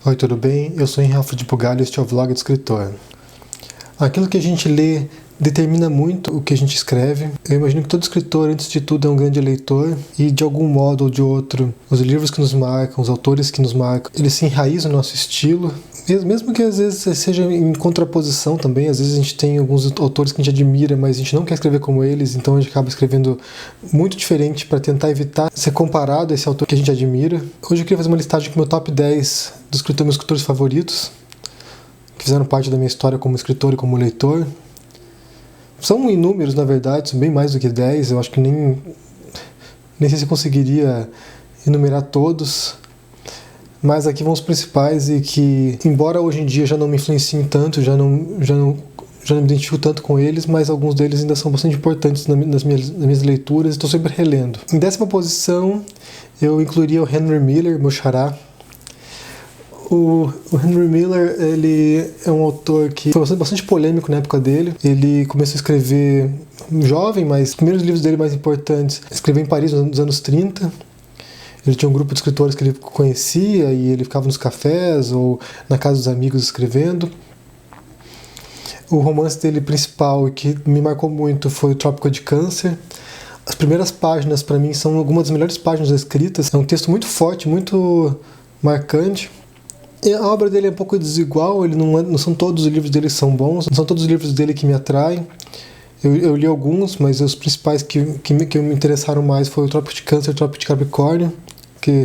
Oi, tudo bem? Eu sou Henrique de Pugalho e este é o Vlog do Escritor. Aquilo que a gente lê determina muito o que a gente escreve. Eu imagino que todo escritor, antes de tudo, é um grande leitor e, de algum modo ou de outro, os livros que nos marcam, os autores que nos marcam, eles se enraizam no nosso estilo. Mesmo que às vezes seja em contraposição também, às vezes a gente tem alguns autores que a gente admira, mas a gente não quer escrever como eles, então a gente acaba escrevendo muito diferente para tentar evitar ser comparado a esse autor que a gente admira. Hoje eu queria fazer uma listagem com o meu top 10 dos meus escritores favoritos, que fizeram parte da minha história como escritor e como leitor. São inúmeros, na verdade, são bem mais do que 10, eu acho que nem sei se eu conseguiria enumerar todos. Mas aqui vão os principais e que, embora hoje em dia já não me influenciem tanto, já não me identifico tanto com eles, mas alguns deles ainda são bastante importantes nas minhas leituras e estou sempre relendo. Em 10ª posição, eu incluiria o Henry Miller, meu xará. O Henry Miller, ele é um autor que foi bastante polêmico na época dele. Ele começou a escrever jovem, mas os primeiros livros dele mais importantes escreveu em Paris nos anos 30. Ele tinha um grupo de escritores que ele conhecia e ele ficava nos cafés ou na casa dos amigos escrevendo. O romance dele principal, que me marcou muito, foi o Trópico de Câncer. As primeiras páginas, para mim, são algumas das melhores páginas escritas. É um texto muito forte, muito marcante. E a obra dele é um pouco desigual, não são todos os livros dele que são bons, não são todos os livros dele que me atraem. Eu li alguns, mas os principais que me interessaram mais foi o Trópico de Câncer e o Trópico de Capricórnio, que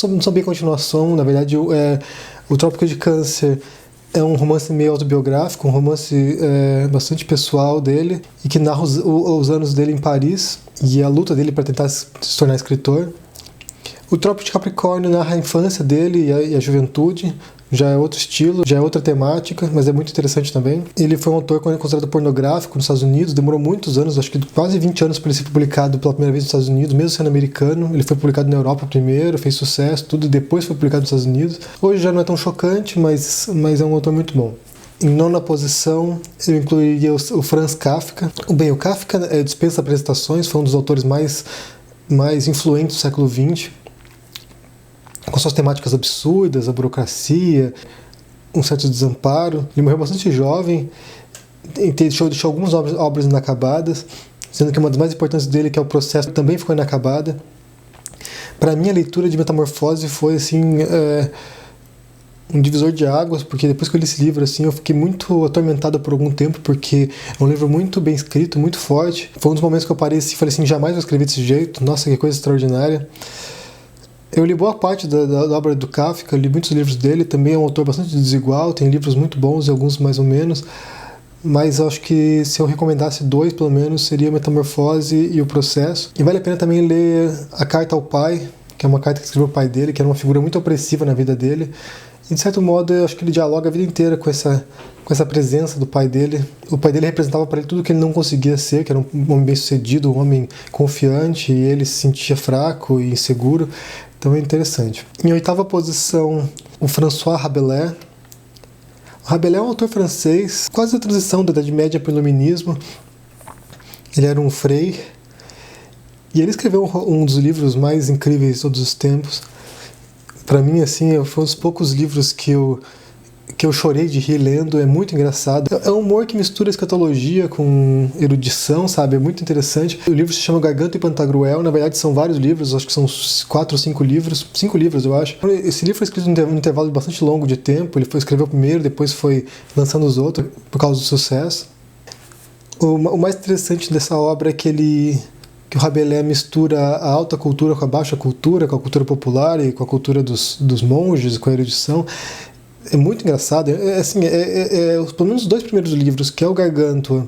não são bem continuação. Na verdade, o Trópico de Câncer é um romance meio autobiográfico, um romance bastante pessoal dele, e que narra os anos dele em Paris e a luta dele para tentar se tornar escritor. O Trópico de Capricórnio narra a infância dele e a juventude, já é outro estilo, já é outra temática, mas é muito interessante também. Ele foi um autor considerado pornográfico nos Estados Unidos, demorou muitos anos, acho que quase 20 anos para ele ser publicado pela primeira vez nos Estados Unidos, mesmo sendo americano. Ele foi publicado na Europa primeiro, fez sucesso, tudo, e depois foi publicado nos Estados Unidos. Hoje já não é tão chocante, mas é um autor muito bom. Em 9ª posição, eu incluiria o Franz Kafka. Bem, o Kafka dispensa apresentações, foi um dos autores mais influentes do século XX, com suas temáticas absurdas, a burocracia, um certo desamparo. Ele morreu bastante jovem, deixou algumas obras inacabadas, sendo que uma das mais importantes dele, que é o Processo, também ficou inacabada. Para mim, a leitura de Metamorfose foi assim, um divisor de águas, porque depois que eu li esse livro, assim, eu fiquei muito atormentado por algum tempo, porque é um livro muito bem escrito, muito forte. Foi um dos momentos que eu parei assim, e falei assim, jamais vou escrever desse jeito, nossa, que coisa extraordinária. Eu li boa parte da obra do Kafka, li muitos livros dele, também é um autor bastante desigual, tem livros muito bons e alguns mais ou menos, mas acho que se eu recomendasse 2, pelo menos, seria Metamorfose e O Processo. E vale a pena também ler A Carta ao Pai, que é uma carta que escreveu o pai dele, que era uma figura muito opressiva na vida dele, e de certo modo eu acho que ele dialoga a vida inteira com essa presença do pai dele. O pai dele representava para ele tudo que ele não conseguia ser, que era um homem bem-sucedido, um homem confiante, e ele se sentia fraco e inseguro. Então é interessante. Em 8ª posição, o François Rabelais. O Rabelais é um autor francês, quase a transição da Idade Média para o Iluminismo. Ele era um frei, e ele escreveu um dos livros mais incríveis de todos os tempos. Para mim, assim, foi um dos poucos livros que eu chorei de rir lendo, é muito engraçado. É um humor que mistura escatologia com erudição, sabe? É muito interessante. O livro se chama Gargantua e Pantagruel, na verdade são vários livros, acho que são 4 ou 5 livros, 5 livros eu acho. Esse livro foi escrito num intervalo bastante longo de tempo, ele escreveu primeiro, depois foi lançando os outros, por causa do sucesso. O mais interessante dessa obra é que o Rabelais mistura a alta cultura com a baixa cultura, com a cultura popular e com a cultura dos monges, com a erudição. É muito engraçado, pelo menos os 2 primeiros livros, que é o Gargantua,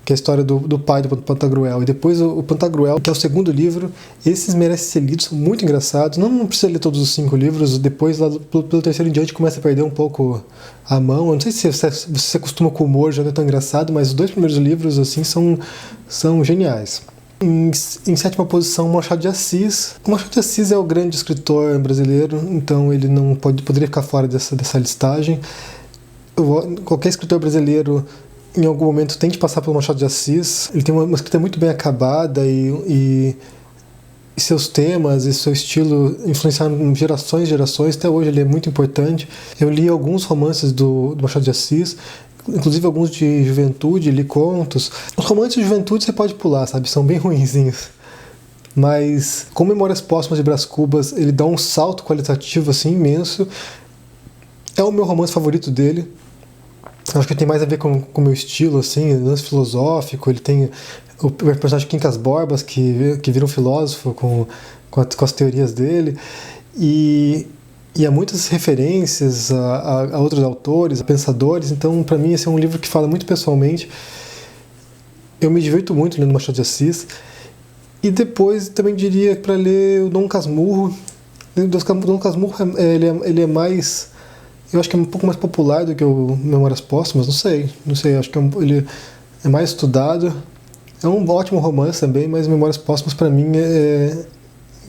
que é a história do pai do Pantagruel, e depois o Pantagruel, que é o 2º livro, esses merecem ser lidos, são muito engraçados. Não precisa ler todos os 5 livros, depois lá pelo 3º em diante começa a perder um pouco a mão. Eu não sei se você acostuma com o humor, já não é tão engraçado, mas os 2 primeiros livros assim são geniais. Em 7ª posição, Machado de Assis. O Machado de Assis é o grande escritor brasileiro, então ele não poderia ficar fora dessa listagem. Qualquer escritor brasileiro, em algum momento, tem que passar pelo Machado de Assis. Ele tem uma escrita muito bem acabada e e seus temas e seu estilo influenciaram gerações e gerações. Até hoje ele é muito importante. Eu li alguns romances do Machado de Assis, inclusive alguns de juventude, li contos. Os romances de juventude você pode pular, sabe? São bem ruinzinhos. Mas com Memórias Póstumas de Brás Cubas, ele dá um salto qualitativo assim imenso. É o meu romance favorito dele. Acho que tem mais a ver com o meu estilo, assim, lance filosófico. Ele tem o personagem Quincas Borbas, que vira um filósofo com as teorias dele. E há muitas referências a outros autores, a pensadores. Então, para mim, esse é um livro que fala muito pessoalmente. Eu me divirto muito lendo Machado de Assis. E depois também diria para ler o Dom Casmurro. O Dom Casmurro ele é mais... Eu acho que é um pouco mais popular do que o Memórias Póstumas, não sei, acho que ele é mais estudado. É um ótimo romance também, mas Memórias Póstumas para mim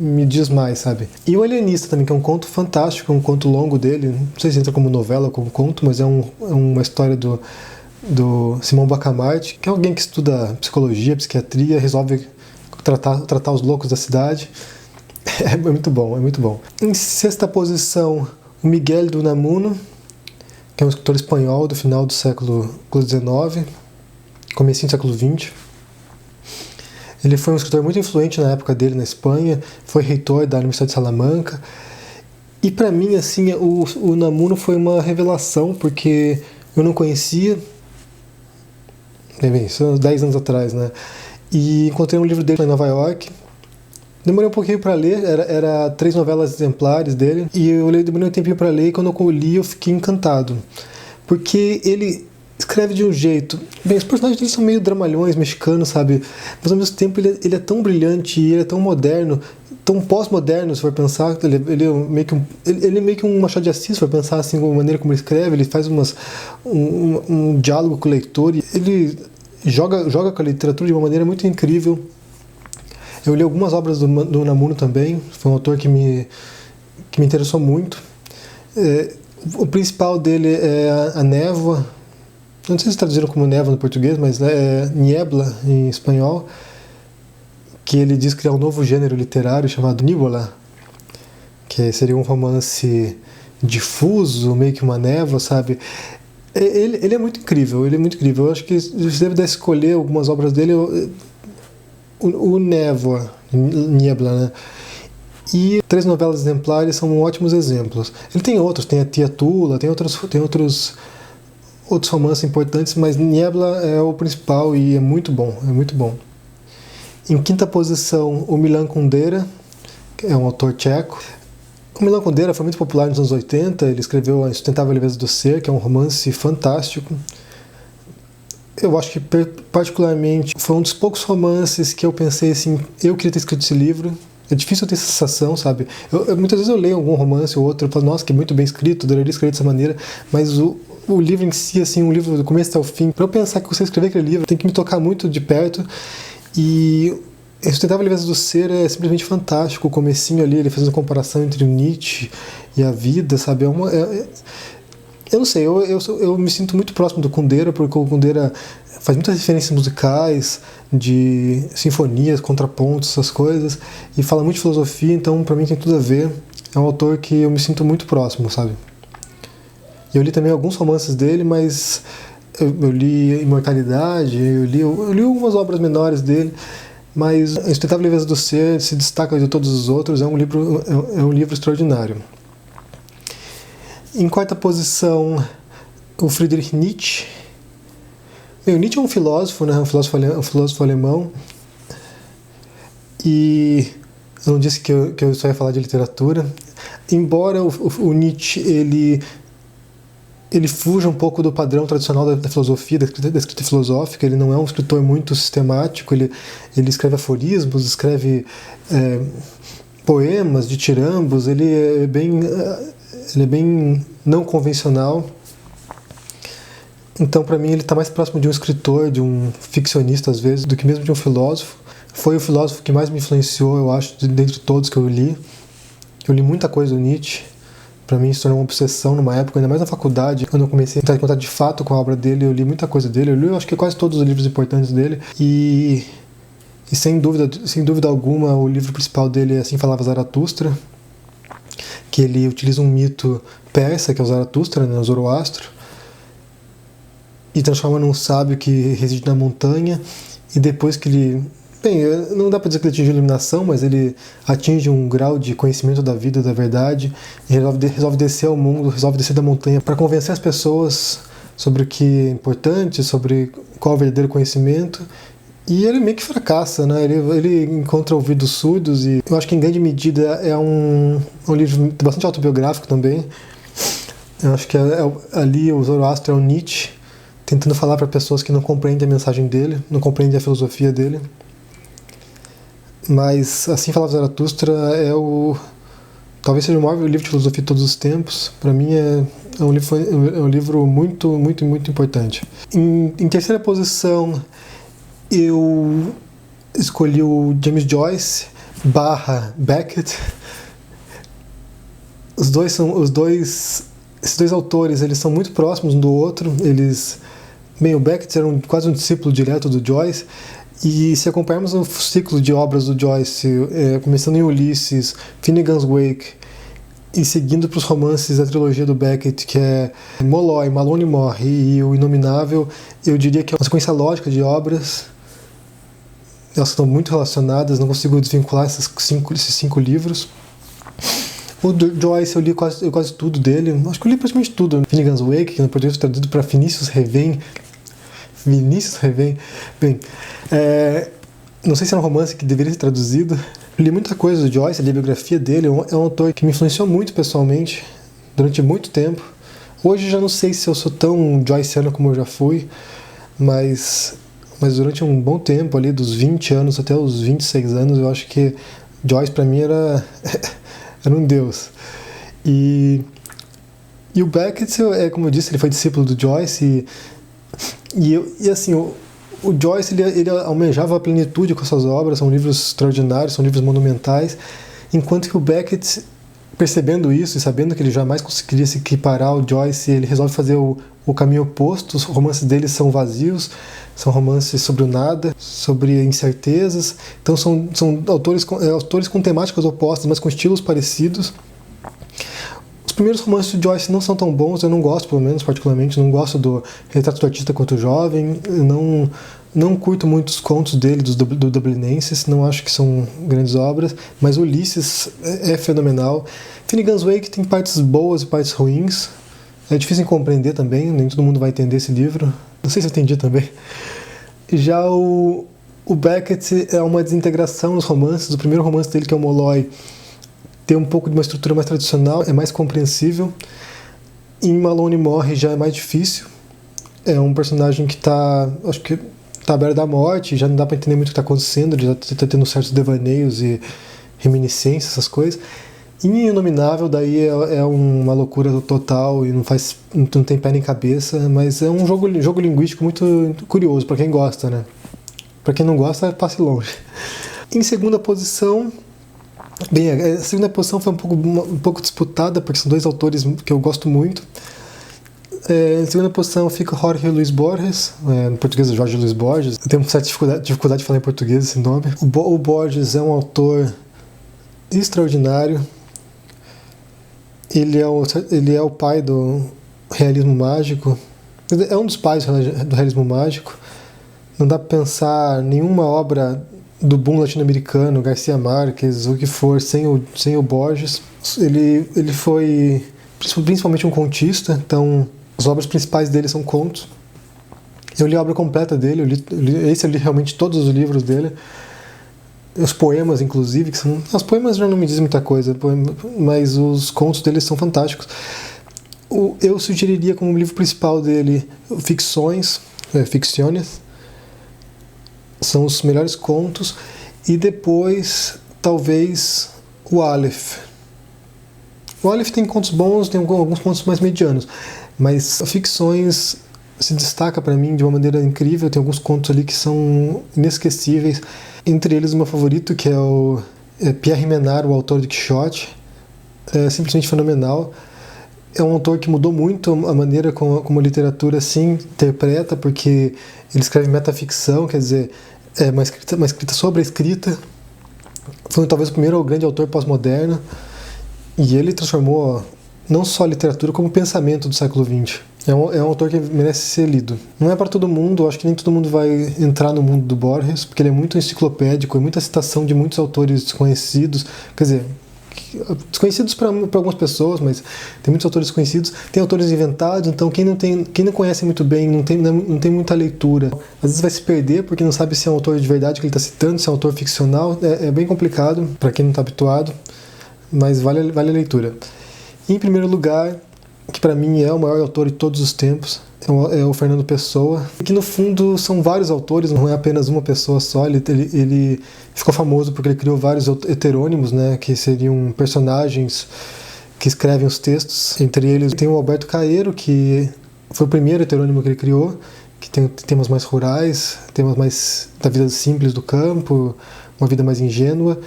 me diz mais, sabe? E o Alienista também, que é um conto fantástico, um conto longo dele, não sei se entra como novela ou como conto, mas é uma história do Simão Bacamarte, que é alguém que estuda psicologia, psiquiatria, resolve tratar os loucos da cidade. É muito bom, é muito bom. Em sexta posição, o Miguel de Unamuno, que é um escritor espanhol do final do século XIX, comecinho do século XX. Ele foi um escritor muito influente na época dele na Espanha, foi reitor da Universidade de Salamanca. E para mim, assim, o Unamuno foi uma revelação, porque eu não conhecia, bem, isso 10 anos atrás, né? E encontrei um livro dele em Nova York. Demorei um pouquinho para ler, era 3 novelas exemplares dele, e eu demorei um tempinho para ler, e quando eu li eu fiquei encantado. Porque ele escreve de um jeito... Bem, os personagens dele são meio dramalhões, mexicanos, sabe? Mas ao mesmo tempo ele é tão brilhante, e ele é tão moderno, tão pós-moderno, se for pensar. Ele é meio que um Machado de Assis, se for pensar assim, a maneira como ele escreve. Ele faz um diálogo com o leitor, e ele joga com a literatura de uma maneira muito incrível. Eu li algumas obras do Unamuno também, foi um autor que me interessou muito. O principal dele é a Névoa, não sei se traduziram como Névoa no português, mas é Niebla em espanhol, que ele diz criar um novo gênero literário chamado Níbola, que seria um romance difuso, meio que uma névoa, sabe? Ele é muito incrível, Eu acho que se você deve escolher algumas obras dele, o Névoa, Niebla, né? E 3 novelas exemplares são ótimos exemplos. Ele tem outros, tem a Tia Tula, tem outros romances importantes, mas Niebla é o principal e é muito bom, Em quinta posição, o Milan Kundera, que é um autor tcheco. O Milan Kundera foi muito popular nos anos 80, ele escreveu A Insustentável Leveza do Ser, que é um romance fantástico. Eu acho que, particularmente, foi um dos poucos romances que eu pensei assim, eu queria ter escrito esse livro. É difícil ter essa sensação, sabe? Muitas vezes eu leio algum romance ou outro, eu falo, nossa, que muito bem escrito, adoraria escrever dessa maneira, mas o livro em si, assim, um livro do começo até o fim, para eu pensar que você escrever aquele livro, tem que me tocar muito de perto. E A Insustentável Leveza do Ser é simplesmente fantástico. O comecinho ali, ele faz uma comparação entre o Nietzsche e a vida, sabe? Eu não sei, eu me sinto muito próximo do Kundera, porque o Kundera faz muitas referências musicais, de sinfonias, contrapontos, essas coisas, e fala muito de filosofia, então pra mim tem tudo a ver. É um autor que eu me sinto muito próximo, sabe? Eu li também alguns romances dele, mas eu li Imortalidade, eu li algumas obras menores dele, mas A Insustentável Leveza do Ser se destaca de todos os outros, é um livro extraordinário. Em quarta posição, o Friedrich Nietzsche. O Nietzsche é um filósofo, né? Um filósofo alemão. E eu não disse que eu só ia falar de literatura. Embora o Nietzsche ele fuja um pouco do padrão tradicional da filosofia, da escrita filosófica, ele não é um escritor muito sistemático, ele escreve aforismos, escreve poemas, ditirambos, ele é bem não convencional. Então, para mim, ele está mais próximo de um escritor, de um ficcionista, às vezes, do que mesmo de um filósofo. Foi o filósofo que mais me influenciou, eu acho, dentre todos que eu li. Eu li muita coisa do Nietzsche. Para mim, isso tornou uma obsessão numa época, ainda mais na faculdade, quando eu comecei a entrar em contato de fato com a obra dele. Eu li muita coisa dele, eu li, acho que quase todos os livros importantes dele. E E sem dúvida alguma, o livro principal dele é Assim Falava Zaratustra, que ele utiliza um mito persa, que é o Zaratustra, né, o Zoroastro, e transforma num sábio que reside na montanha, e depois que ele... Bem, não dá para dizer que ele atinge a iluminação, mas ele atinge um grau de conhecimento da vida, da verdade, e resolve descer ao mundo, resolve descer da montanha para convencer as pessoas sobre o que é importante, sobre qual é o verdadeiro conhecimento. E ele meio que fracassa, né? Ele encontra ouvidos surdos, e eu acho que em grande medida é um livro bastante autobiográfico também. Eu acho que ali o Zoroastro é o Nietzsche, tentando falar para pessoas que não compreendem a mensagem dele, não compreendem a filosofia dele. Mas Assim Falava Zaratustra talvez seja o maior livro de filosofia de todos os tempos. Para mim é um livro muito, muito, muito importante. Em terceira posição, eu escolhi o James Joyce / Beckett. Esses dois autores, eles são muito próximos um do outro. O Beckett era quase um discípulo direto do Joyce. E se acompanharmos o ciclo de obras do Joyce, começando em Ulisses, Finnegan's Wake, e seguindo para os romances da trilogia do Beckett, que é Molloy, Malone Morre e O Inominável, eu diria que é uma sequência lógica de obras. Elas estão muito relacionadas, não consigo desvincular esses cinco livros. O Joyce, eu li quase tudo dele, acho que eu li praticamente tudo. Finnegan's Wake, que no português foi traduzido para Vinícius Revém. Bem, não sei se é um romance que deveria ser traduzido. Eu li muita coisa do Joyce, li a biografia dele. É um autor que me influenciou muito pessoalmente durante muito tempo. Hoje já não sei se eu sou tão joyceano como eu já fui, mas durante um bom tempo, ali dos 20 anos até os 26 anos, eu acho que Joyce para mim era um deus. E o Beckett, como eu disse, ele foi discípulo do Joyce, e assim, o Joyce ele almejava a plenitude com suas obras. São livros extraordinários, são livros monumentais, enquanto que o Beckett, percebendo isso e sabendo que ele jamais conseguiria se equiparar ao Joyce, ele resolve fazer o caminho oposto. Os romances dele são vazios, são romances sobre o nada, sobre incertezas. Então são autores com temáticas opostas, mas com estilos parecidos. Os primeiros romances de Joyce não são tão bons, eu não gosto, pelo menos particularmente, não gosto do Retrato do Artista Quanto Jovem, eu não curto muito os contos dele, do Dublinenses, não acho que são grandes obras, mas Ulisses é fenomenal. Finnegan's Wake tem partes boas e partes ruins, é difícil de compreender também, nem todo mundo vai entender esse livro, não sei se eu entendi também. Já o Beckett é uma desintegração dos romances. O primeiro romance dele, que é o Molloy, tem um pouco de uma estrutura mais tradicional, é mais compreensível. Em Malone Morre já é mais difícil. É um personagem que acho que está à beira da morte, já não dá para entender muito o que está acontecendo, ele já está tendo certos devaneios e reminiscências, essas coisas. E em Inominável, daí é uma loucura total e não tem pé nem cabeça, mas é um jogo linguístico muito curioso para quem gosta, né? Para quem não gosta, passe longe. Em segunda posição, bem, a segunda posição foi um pouco disputada, porque são dois autores que eu gosto muito. Em segunda posição fica Jorge Luis Borges, no português é Jorge Luis Borges. Eu tenho uma certa dificuldade de falar em português esse nome. O Borges é um autor extraordinário. Ele é o pai do realismo mágico. É um dos pais do realismo mágico. Não dá para pensar nenhuma obra do boom latino-americano, Garcia Marques, o que for, sem o Borges. Ele foi principalmente um contista, então as obras principais dele são contos. Eu li a obra completa dele, eu li realmente todos os livros dele. Os poemas, inclusive, que são... Os poemas já não me dizem muita coisa, mas os contos dele são fantásticos. Eu sugeriria como livro principal dele Ficções, Ficciones, são os melhores contos, e depois, talvez, o Aleph. O Aleph tem contos bons, tem alguns contos mais medianos, mas Ficções se destaca para mim de uma maneira incrível. Tem alguns contos ali que são inesquecíveis. Entre eles, o meu favorito, que é Pierre Menard, o autor de Quixote. É simplesmente fenomenal. É um autor que mudou muito a maneira como a literatura se interpreta, porque ele escreve metaficção, quer dizer, é uma escrita sobre a escrita. Foi talvez o primeiro grande autor pós-moderno, e ele transformou não só a literatura, como o pensamento do século XX. É um autor que merece ser lido. Não é para todo mundo, acho que nem todo mundo vai entrar no mundo do Borges, porque ele é muito enciclopédico, é muita citação de muitos autores desconhecidos, quer dizer, desconhecidos para algumas pessoas, mas tem muitos autores desconhecidos, tem autores inventados, então quem não conhece muito bem, não tem muita leitura, às vezes vai se perder porque não sabe se é um autor de verdade que ele está citando, se é um autor ficcional, é bem complicado para quem não está habituado, mas vale a leitura. Em primeiro lugar, que para mim é o maior autor de todos os tempos, é o Fernando Pessoa, que no fundo são vários autores, não é apenas uma pessoa só. Ele ficou famoso porque ele criou vários heterônimos, né, que seriam personagens que escrevem os textos. Entre eles tem o Alberto Caeiro, que foi o primeiro heterônimo que ele criou, que tem temas mais rurais, temas mais da vida simples do campo, uma vida mais ingênua.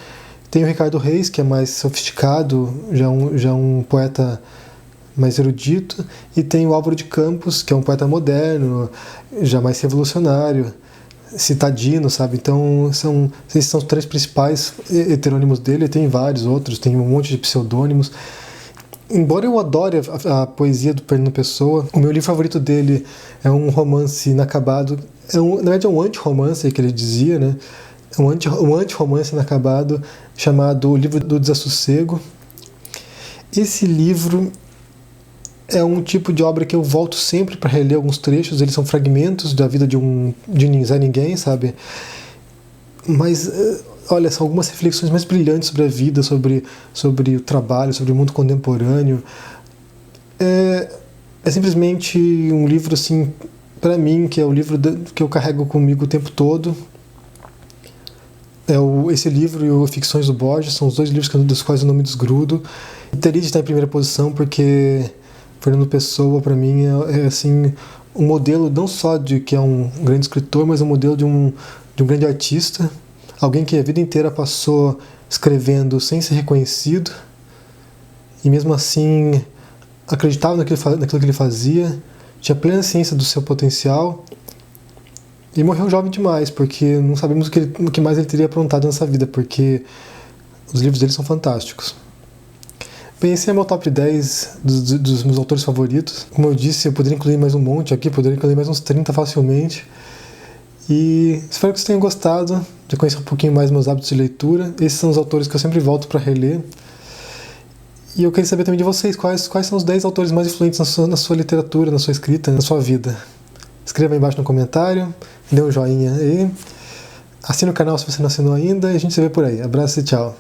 Tem o Ricardo Reis, que é mais sofisticado, já um poeta mais erudito, e tem o Álvaro de Campos, que é um poeta moderno, já mais revolucionário, citadino, sabe? Então, esses são os três principais heterônimos dele, tem vários outros, tem um monte de pseudônimos. Embora eu adore a poesia do Fernando Pessoa, o meu livro favorito dele é um romance inacabado, na verdade é um anti-romance que ele dizia, né? Um anti-romance inacabado chamado O Livro do Desassossego. Esse livro é um tipo de obra que eu volto sempre para reler alguns trechos, eles são fragmentos da vida de Zé Ninguém, sabe? Mas, olha, são algumas reflexões mais brilhantes sobre a vida, sobre o trabalho, sobre o mundo contemporâneo. É simplesmente um livro, assim, para mim, que é o livro que eu carrego comigo o tempo todo. Esse livro e o Ficções do Borges são os dois livros dos quais eu não me desgrudo. Teria de estar em primeira posição porque Fernando Pessoa, para mim, é assim, um modelo não só de que é um grande escritor, mas um modelo de um grande artista, alguém que a vida inteira passou escrevendo sem ser reconhecido, e mesmo assim acreditava naquilo que ele fazia, tinha plena ciência do seu potencial, e morreu jovem demais, porque não sabemos o que mais ele teria aprontado nessa vida, porque os livros dele são fantásticos. Bem, esse é meu top 10 dos meus autores favoritos. Como eu disse, eu poderia incluir mais um monte aqui, poderia incluir mais uns 30 facilmente. E espero que vocês tenham gostado de conhecer um pouquinho mais meus hábitos de leitura. Esses são os autores que eu sempre volto para reler. E eu queria saber também de vocês, quais são os 10 autores mais influentes na sua literatura, na sua escrita, na sua vida. Escreva aí embaixo no comentário, dê um joinha aí. Assine o canal se você não assinou ainda e a gente se vê por aí. Abraço e tchau.